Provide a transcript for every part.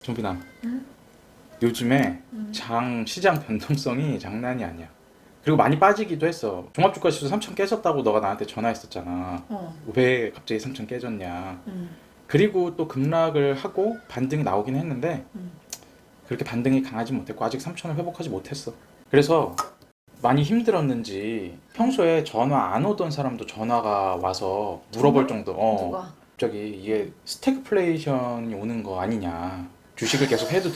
정빈아, 응? 요즘에 응. 시장 변동성이 장난이 아니야. 그리고 많이 빠지기도 했어. 종합주가지수 3천 깨졌다고 너가 나한테 전화했었잖아. 어. 왜 갑자기 3천 깨졌냐. 응. 그리고 또 급락을 하고 반등이 나오긴 했는데 응. 그렇게 반등이 강하지 못했고 아직 3천을 회복하지 못했어. 그래서 많이 힘들었는지 응. 평소에 전화 안 오던 사람도 전화가 와서 물어볼 정말? 정도. 누가? 갑자기 이게 스태그플레이션이 오는 거 아니냐. 주식을 계속 해도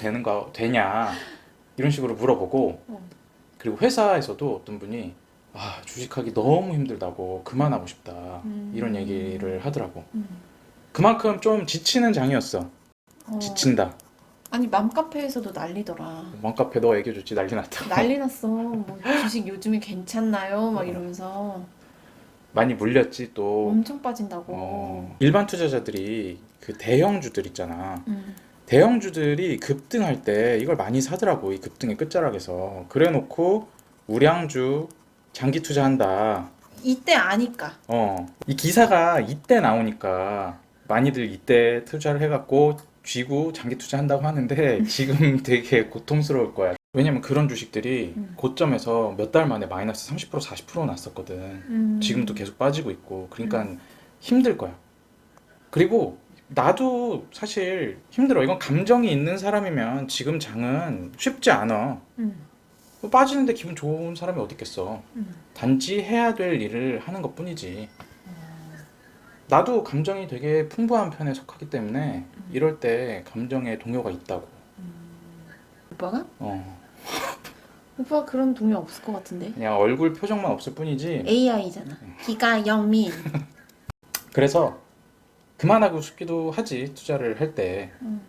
되냐. 이런 식으로 물어보고, 어. 그리고 회사에서도 어떤 분이 주식하기 너무 힘들다고 그만하고 싶다 이런 얘기를 하더라고. 음. 그만큼 좀 지치는 장이었어. 어. 지친다. 아니 맘카페에서도 난리더라. 맘카페 너 애교 좋지 난리 났다고. 난리 났어. 뭐 주식 요즘에 괜찮나요? 막 이러면서 많이 물렸지 또. 엄청 빠진다고. 일반 투자자들이 그 대형주들 있잖아. 응. 대형주들이 급등할 때 이걸 많이 사더라고. 이 급등의 끝자락에서 그래 놓고 우량주 장기 투자한다. 이때 아니까. 이 기사가 이때 나오니까 많이들 이때 투자를 해갖고 쥐고 장기 투자한다고 하는데 지금 되게 고통스러울 거야. 왜냐면 그런 주식들이 응. 고점에서 몇 달 만에 마이너스 30% 40% 났었거든. 지금도 계속 빠지고 있고. 그러니까 응. 힘들 거야. 그리고 나도 사실 힘들어. 이건 감정이 있는 사람이면 지금 장은 쉽지 않아. 응. 뭐 빠지는데 기분 좋은 사람이 어디 있겠어. 응. 단지 해야 될 일을 하는 것뿐이지. 나도 감정이 되게 풍부한 편에 속하기 때문에 이럴 때 감정의 동요가 있다고. 오빠가? 어, 오빠 그런 동료 없을 것 같은데. 그냥 얼굴 표정만 없을 뿐이지. AI잖아. 기가 영민. 그래서 그만하고 싶기도 하지, 투자를 할 때. 응.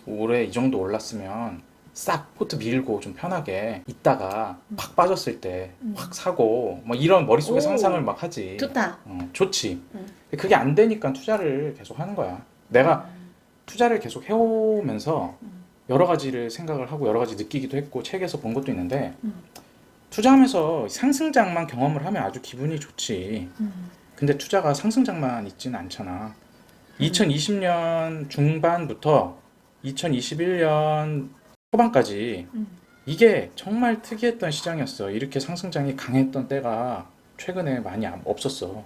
올해 이 정도 올랐으면 싹 포트 밀고 좀 편하게 있다가 팍 빠졌을 때 응. 확 사고 뭐 이런 머릿속에 상상을 오. 막 하지. 좋다. 좋지. 응. 근데 그게 안 되니까 투자를 계속 하는 거야. 내가 투자를 계속 해오면서 여러 가지를 생각을 하고 여러 가지 느끼기도 했고 책에서 본 것도 있는데 응. 투자하면서 상승장만 경험을 하면 아주 기분이 좋지. 응. 근데 투자가 상승장만 있지는 않잖아. 응. 2020년 중반부터 2021년 초반까지 응. 이게 정말 특이했던 시장이었어. 이렇게 상승장이 강했던 때가 최근에 많이 없었어.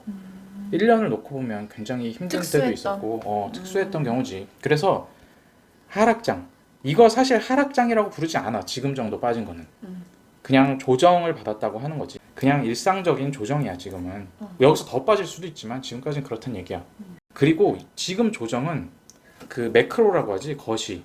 1년을 놓고 보면 굉장히 힘든 때도 특수했던. 있었고, 특수했던 경우지. 그래서 하락장. 이거 사실 하락장이라고 부르지 않아. 지금 정도 빠진 거는. 응. 그냥 조정을 받았다고 하는 거지. 그냥 일상적인 조정이야, 지금은. 어. 여기서 더 빠질 수도 있지만 지금까지는 그렇단 얘기야. 그리고 지금 조정은 그 매크로라고 하지, 거시.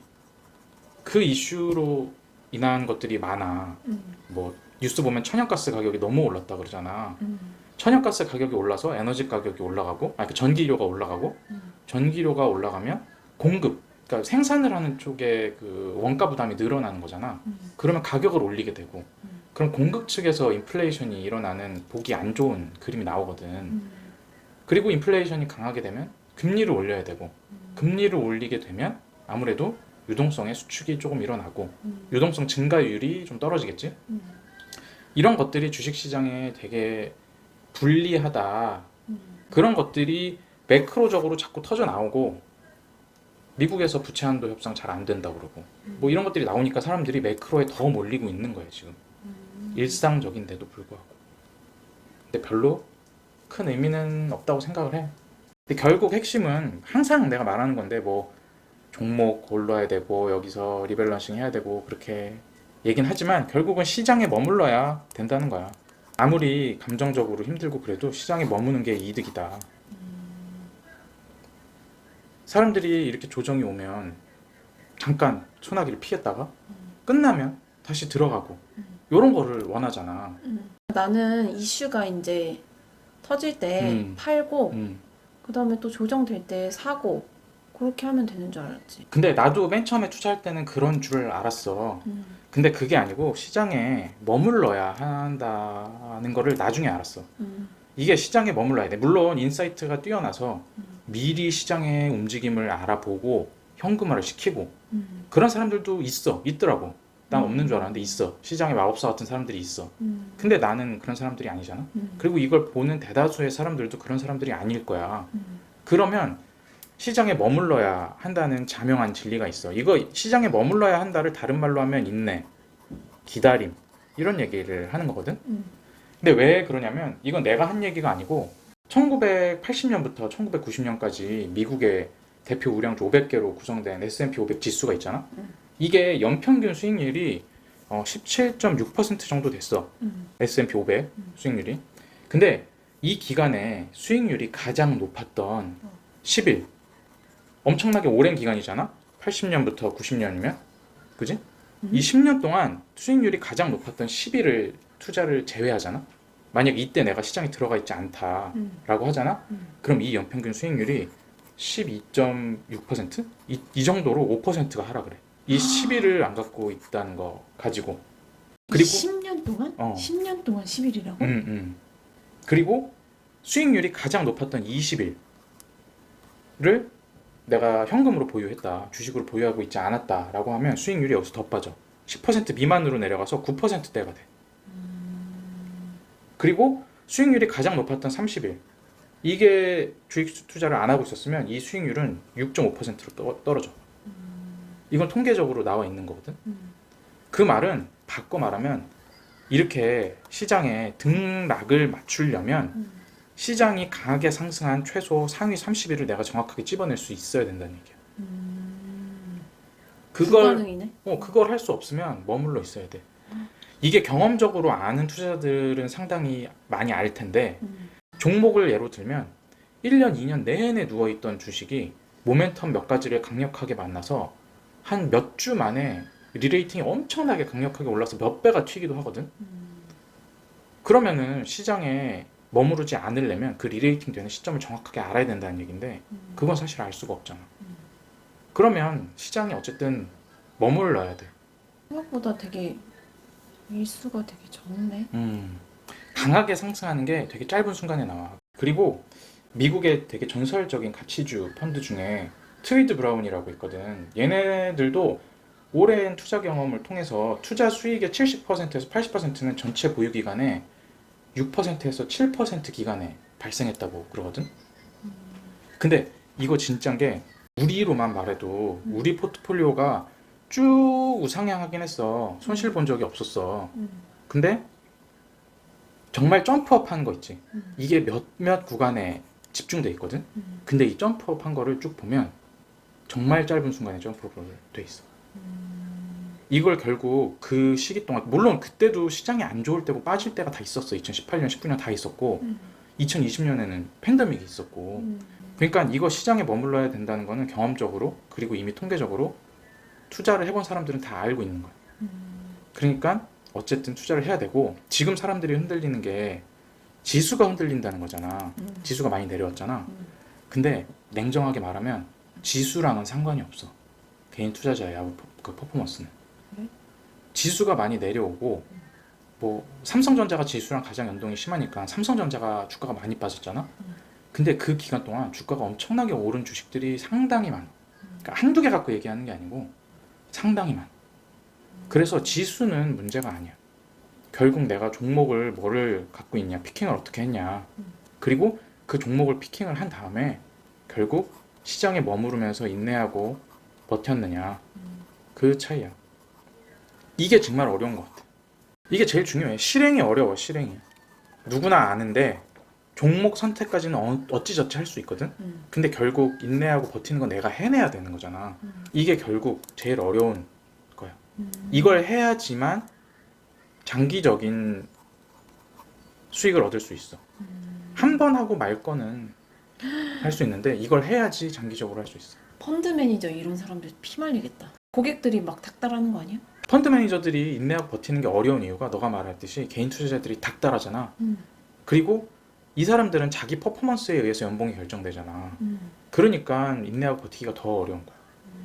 그 이슈로 인한 것들이 많아. 응. 뭐 뉴스 보면 천연가스 가격이 너무 올랐다 그러잖아. 응. 천연가스 가격이 올라서 에너지 가격이 올라가고, 그 전기료가 올라가고, 전기료가 올라가면 공급, 그러니까 생산을 하는 쪽에 그 원가 부담이 늘어나는 거잖아. 그러면 가격을 올리게 되고, 그럼 공급 측에서 인플레이션이 일어나는 보기 안 좋은 그림이 나오거든. 그리고 인플레이션이 강하게 되면 금리를 올려야 되고, 금리를 올리게 되면 아무래도 유동성의 수축이 조금 일어나고, 유동성 증가율이 좀 떨어지겠지? 이런 것들이 주식시장에 되게 불리하다. 그런 것들이 매크로적으로 자꾸 터져 나오고 미국에서 부채 한도 협상 잘 안 된다 그러고 뭐 이런 것들이 나오니까 사람들이 매크로에 더 몰리고 있는 거예요 지금. 일상적인데도 불구하고. 근데 별로 큰 의미는 없다고 생각을 해. 근데 결국 핵심은 항상 내가 말하는 건데 뭐 종목 골라야 되고 여기서 리밸런싱 해야 되고 그렇게 얘긴 하지만 결국은 시장에 머물러야 된다는 거야. 아무리 감정적으로 힘들고 그래도 시장에 머무는 게 이득이다. 사람들이 이렇게 조정이 오면 잠깐 소나기를 피했다가 끝나면 다시 들어가고 요런 거를 원하잖아. 나는 이슈가 이제 터질 때 음, 팔고 음. 그다음에 또 조정될 때 사고 그렇게 하면 되는 줄 알았지. 근데 나도 맨 처음에 투자할 때는 그런 줄 알았어. 음. 근데 그게 아니고 시장에 머물러야 한다는 거를 나중에 알았어. 음. 이게 시장에 머물러야 돼. 물론 인사이트가 뛰어나서 미리 시장의 움직임을 알아보고 현금화를 시키고 그런 사람들도 있더라고. 난 없는 줄 알았는데 있어. 시장의 마법사 같은 사람들이 있어. 근데 나는 그런 사람들이 아니잖아. 그리고 이걸 보는 대다수의 사람들도 그런 사람들이 아닐 거야. 그러면 시장에 머물러야 한다는 자명한 진리가 있어. 이거 시장에 머물러야 한다를 다른 말로 하면 인내, 기다림 이런 얘기를 하는 거거든. 근데 왜 그러냐면 이건 내가 한 얘기가 아니고 1980년부터 1990년까지 미국의 대표 우량주 500개로 구성된 S&P 500 지수가 있잖아. 이게 연평균 수익률이 17.6% 정도 됐어. S&P 500 수익률이. 근데 이 기간에 수익률이 가장 높았던 10일. 엄청나게 오랜 기간이잖아. 80년부터 90년이면. 그지? 이 10년 동안 수익률이 가장 높았던 10일을 투자를 제외하잖아. 만약 이때 내가 시장에 들어가 있지 않다라고 하잖아. 그럼 이 연평균 수익률이 12.6%? 이 정도로 5%가 하락을 해. 이 10일을 안 갖고 있다는 거 가지고. 그리고 10년 동안? 10년 동안 10일이라고? 그리고 수익률이 가장 높았던 20일을 내가 현금으로 보유했다, 주식으로 보유하고 있지 않았다라고 하면 수익률이 여기서 더 빠져. 10% 미만으로 내려가서 9%대가 돼. 그리고 수익률이 가장 높았던 30일. 이게 주식 투자를 안 하고 있었으면 이 수익률은 6.5%로 떨어져. 이건 통계적으로 나와 있는 거거든. 그 말은 바꿔 말하면 이렇게 시장에 등락을 맞추려면 시장이 강하게 상승한 최소 상위 30일을 내가 정확하게 찝어낼 수 있어야 된다는 얘기야. 불가능이네. 그걸 할 수 없으면 머물러 있어야 돼. 이게 경험적으로 아는 투자자들은 상당히 많이 알 텐데 종목을 예로 들면 1년, 2년 내내 누워있던 주식이 모멘텀 몇 가지를 강력하게 만나서 한 몇 주 만에 리레이팅이 엄청나게 강력하게 올라서 몇 배가 튀기도 하거든. 그러면은 시장에 머무르지 않으려면 그 리레이팅 되는 시점을 정확하게 알아야 된다는 얘기인데 그건 사실 알 수가 없잖아. 그러면 시장에 어쨌든 머물러야 돼. 생각보다 되게 일수가 되게 적네. 강하게 상승하는 게 되게 짧은 순간에 나와. 그리고 미국의 되게 전설적인 가치주 펀드 중에 트위드 브라운이라고 있거든. 얘네들도 오랜 투자 경험을 통해서 투자 수익의 70%에서 80%는 전체 보유 기간에 6%에서 7% 기간에 발생했다고 그러거든. 근데 이거 진짜인 게 우리로만 말해도 우리 포트폴리오가 쭉 우상향하긴 했어. 손실 본 적이 없었어. 근데 정말 점프업 한 거 있지. 이게 몇몇 구간에 집중돼 있거든. 근데 이 점프업 한 거를 쭉 보면 정말 짧은 순간에 점프업을 돼 있어. 이걸 결국 그 시기 동안 물론 그때도 시장이 안 좋을 때고 빠질 때가 다 있었어. 2018년, 19년 다 있었고 2020년에는 팬데믹이 있었고 그러니까 이거 시장에 머물러야 된다는 거는 경험적으로 그리고 이미 통계적으로 투자를 해본 사람들은 다 알고 있는 거야. 그러니까 어쨌든 투자를 해야 되고 지금 사람들이 흔들리는 게 지수가 흔들린다는 거잖아. 지수가 많이 내려왔잖아. 근데 냉정하게 말하면 지수랑은 상관이 없어. 개인 투자자의 그 퍼포먼스는. 지수가 많이 내려오고 뭐 삼성전자가 지수랑 가장 연동이 심하니까 삼성전자가 주가가 많이 빠졌잖아. 근데 그 기간 동안 주가가 엄청나게 오른 주식들이 상당히 많아. 그러니까 한두 개 갖고 얘기하는 게 아니고 상당히 많아. 그래서 지수는 문제가 아니야. 결국 내가 종목을 뭐를 갖고 있냐, 피킹을 어떻게 했냐. 그리고 그 종목을 피킹을 한 다음에 결국 시장에 머무르면서 인내하고 버텼느냐. 그 차이야. 이게 정말 어려운 것 같아. 이게 제일 중요해. 실행이 어려워, 실행이. 누구나 아는데 종목 선택까지는 어찌저찌 할 수 있거든. 근데 결국 인내하고 버티는 건 내가 해내야 되는 거잖아. 이게 결국 제일 어려운 거야. 이걸 해야지만 장기적인 수익을 얻을 수 있어. 한 번 하고 말 거는 할 수 있는데 이걸 해야지 장기적으로 할 수 있어. 펀드 매니저 이런 사람들 피말리겠다. 고객들이 막 닥달하는 거 아니야? 펀드 매니저들이 인내하고 버티는 게 어려운 이유가 너가 말했듯이 개인 투자자들이 닥달하잖아. 그리고 이 사람들은 자기 퍼포먼스에 의해서 연봉이 결정되잖아. 그러니까 인내하고 버티기가 더 어려운 거야.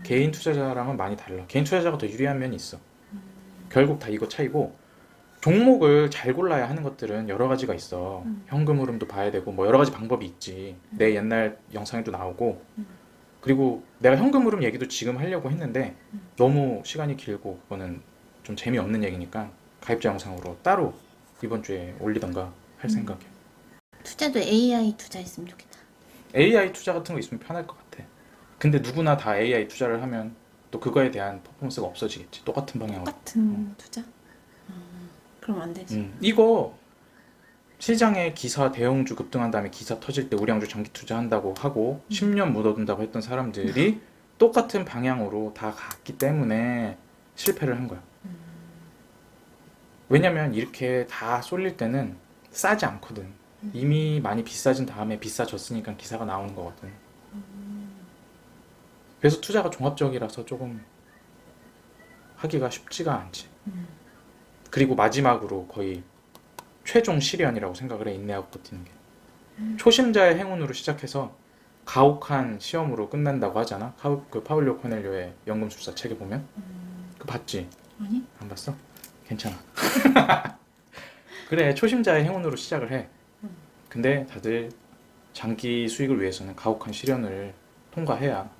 개인 투자자랑은 많이 달라. 개인 투자자가 더 유리한 면이 있어. 결국 다 이거 차이고 종목을 잘 골라야 하는 것들은 여러 가지가 있어. 현금 흐름도 봐야 되고 뭐 여러 가지 방법이 있지. 내 옛날 영상에도 나오고 그리고 내가 현금 흐름 얘기도 지금 하려고 했는데 너무 시간이 길고 그거는 좀 재미없는 얘기니까 가입자 영상으로 따로 이번 주에 올리던가 할 생각이야. 투자도 AI 투자했으면 좋겠다. AI 투자 같은 거 있으면 편할 것 같아. 근데 누구나 다 AI 투자를 하면 또 그거에 대한 퍼포먼스가 없어지겠지. 똑같은 방향으로. 똑같은 투자? 그럼 안 되지. 이거 시장에 기사 대형주 급등한 다음에 기사 터질 때 우량주 장기 투자한다고 하고 10년 묻어둔다고 했던 사람들이 똑같은 방향으로 다 갔기 때문에 실패를 한 거야. 왜냐면 이렇게 다 쏠릴 때는 싸지 않거든. 이미 많이 비싸진 다음에 비싸졌으니까 기사가 나오는 거거든. 그래서 투자가 종합적이라서 조금 하기가 쉽지가 않지. 그리고 마지막으로 거의 최종 시련이라고 생각을 해. 인내하고 버티는 게. 초심자의 행운으로 시작해서 가혹한 시험으로 끝난다고 하잖아. 그 파울로 코넬료의 연금술사 책에 보면. 그거 봤지? 아니? 안 봤어? 괜찮아. 그래, 초심자의 행운으로 시작을 해. 근데 다들 장기 수익을 위해서는 가혹한 시련을 통과해야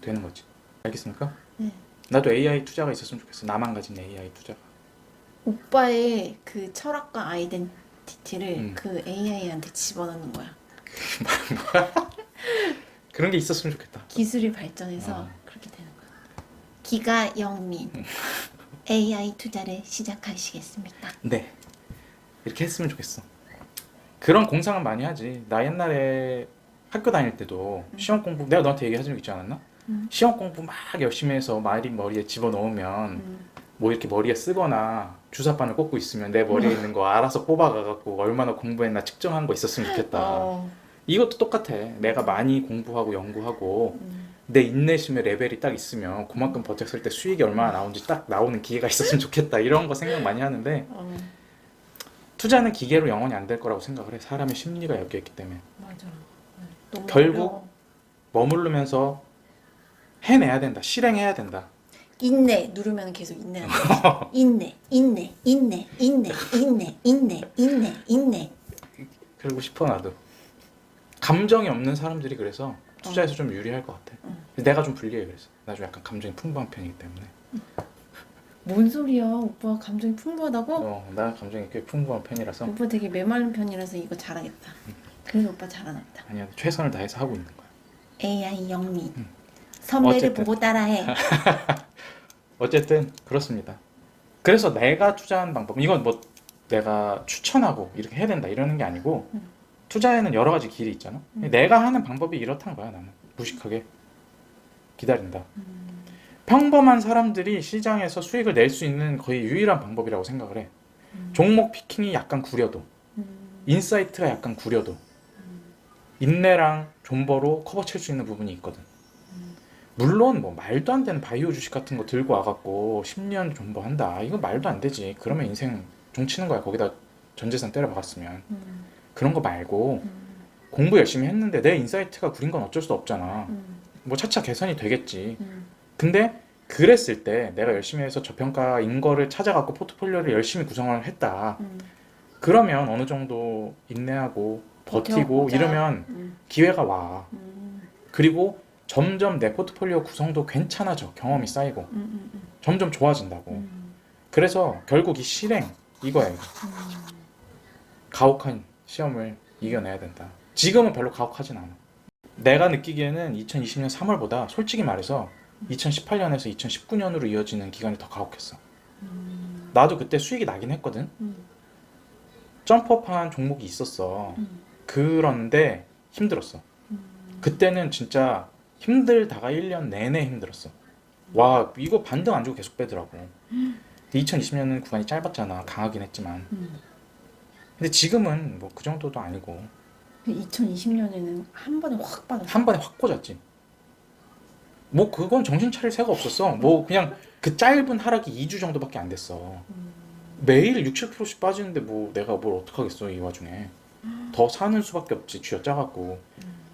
되는 거지. 알겠습니까? 네. 나도 AI 투자가 있었으면 좋겠어. 나만 가진 AI 투자가. 오빠의 그 철학과 아이덴티티를 음. 그 AI한테 집어넣는 거야. 그런 게 있었으면 좋겠다. 기술이 발전해서 어. 그렇게 되는 거야. 기가 영민. AI 투자를 시작하시겠습니까? 네. 이렇게 했으면 좋겠어. 그런 공상은 많이 하지. 나 옛날에 학교 다닐 때도 시험 공부 내가 너한테 얘기한 적 있지 않았나? 시험 공부 막 열심히 해서 머리에 집어넣으면 뭐 이렇게 머리에 쓰거나 주사바늘 꽂고 있으면 내 머리에 있는 거 알아서 뽑아가갖고 얼마나 공부했나 측정한 거 있었으면 좋겠다. 이것도 똑같아. 내가 많이 공부하고 연구하고 내 인내심의 레벨이 딱 있으면 그만큼 버텼을 때 수익이 얼마나 나오는지 딱 나오는 기회가 있었으면 좋겠다. 이런 거 생각 많이 하는데 투자는 기계로 영원히 안 될 거라고 생각을 해. 사람의 심리가 엮여 있기 때문에. 맞아. 너무 결국 어려워. 머무르면서 해내야 된다. 실행해야 된다. 인내 누르면 계속 인내하는 거지. 인내, 인내, 인내, 인내, 인내, 인내, 인내, 인내. 그러고 싶어 나도. 감정이 없는 사람들이 그래서 투자에서 좀 유리할 것 같아. 내가 좀 불리해 그래서. 나 좀 약간 감정이 풍부한 편이기 때문에. 뭔 소리야? 오빠 감정이 풍부하다고? 나 감정이 꽤 풍부한 편이라서. 오빠 되게 메마른 편이라서 이거 잘하겠다. 그래서 오빠 잘하나 보다. 아니야, 최선을 다해서 하고 있는 거야. AI 영민. 선배를 어쨌든. 보고 따라해. 어쨌든 그렇습니다. 그래서 내가 투자하는 방법, 이건 뭐 내가 추천하고 이렇게 해야 된다 이러는 게 아니고 투자에는 여러 가지 길이 있잖아. 내가 하는 방법이 이렇다는 거야. 나는 무식하게 기다린다. 평범한 사람들이 시장에서 수익을 낼 수 있는 거의 유일한 방법이라고 생각을 해. 종목 피킹이 약간 구려도, 인사이트가 약간 구려도, 인내랑 존버로 커버 칠 수 있는 부분이 있거든. 물론 뭐 말도 안 되는 바이오 주식 같은 거 들고 와갖고 10년 존버한다. 이거 말도 안 되지. 그러면 인생 종치는 거야. 거기다 전 재산 때려 박았으면. 그런 거 말고 공부 열심히 했는데 내 인사이트가 구린 건 어쩔 수 없잖아. 뭐 차차 개선이 되겠지. 근데 그랬을 때 내가 열심히 해서 저평가인 거를 찾아갖고 포트폴리오를 열심히 구성을 했다. 그러면 어느 정도 인내하고 버티고 버텨보자. 이러면 기회가 와. 그리고 점점 내 포트폴리오 구성도 괜찮아져. 경험이 쌓이고 점점 좋아진다고. 그래서 결국 이 실행 이거야. 이거. 가혹한 시험을 이겨내야 된다. 지금은 별로 가혹하진 않아. 내가 느끼기에는 2020년 3월보다 솔직히 말해서 2018년에서 2019년으로 이어지는 기간이 더 가혹했어. 나도 그때 수익이 나긴 했거든. 점프업한 종목이 있었어. 그런데 힘들었어. 그때는 진짜 힘들다가 1년 내내 힘들었어. 와, 이거 반등 안 주고 계속 빼더라고. 2020년은 구간이 짧았잖아. 강하긴 했지만. 근데 지금은 뭐 그 정도도 아니고 2020년에는 한 번에 확 빠졌어. 한 번에 확 꽂았지. 뭐 그건 정신 차릴 새가 없었어. 뭐 그냥 그 짧은 하락이 2주 정도밖에 안 됐어. 매일 6, 7%씩 빠지는데 뭐 내가 뭘 어떡하겠어 이 와중에. 더 사는 수밖에 없지. 쥐어 짜갖고.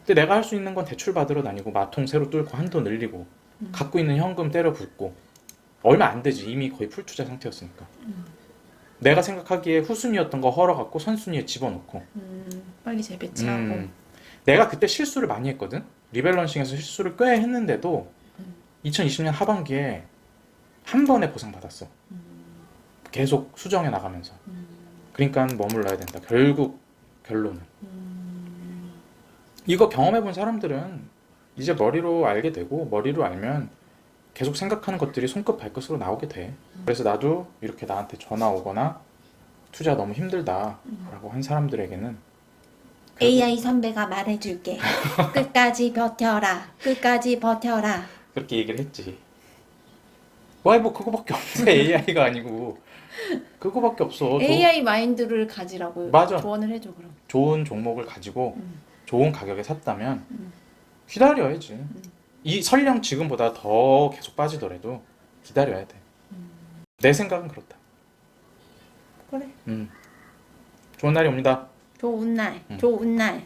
근데 내가 할 수 있는 건 대출 받으러 다니고 마통 새로 뚫고 한도 늘리고 갖고 있는 현금 때려 붓고 얼마 안 되지. 이미 거의 풀투자 상태였으니까. 내가 생각하기에 후순위였던 거 헐어갖고 선순위에 집어넣고 빨리 재배치하고. 내가 그때 실수를 많이 했거든. 리밸런싱에서 실수를 꽤 했는데도 2020년 하반기에 한 번에 보상받았어. 계속 수정해 나가면서. 그러니까 머물러야 된다. 결국 결론은 이거 경험해본 사람들은 이제 머리로 알게 되고 머리로 알면 계속 생각하는 것들이 손끝 발끝으로 나오게 돼. 그래서 나도 이렇게 나한테 전화 오거나 투자 너무 힘들다라고 한 사람들에게는 AI 선배가 말해줄게. 끝까지 버텨라. 끝까지 버텨라. 그렇게 얘기를 했지. 와, 뭐 그거밖에 없어. AI가 아니고 그거밖에 없어. AI 마인드를 가지라고 맞아. 조언을 해줘 그럼. 좋은 종목을 가지고 좋은 가격에 샀다면 기다려야지. 이 설령 지금보다 더 계속 빠지더라도 기다려야 돼. 내 생각은 그렇다. 그래. 좋은 날이 옵니다. 좋은 날. 좋은 날.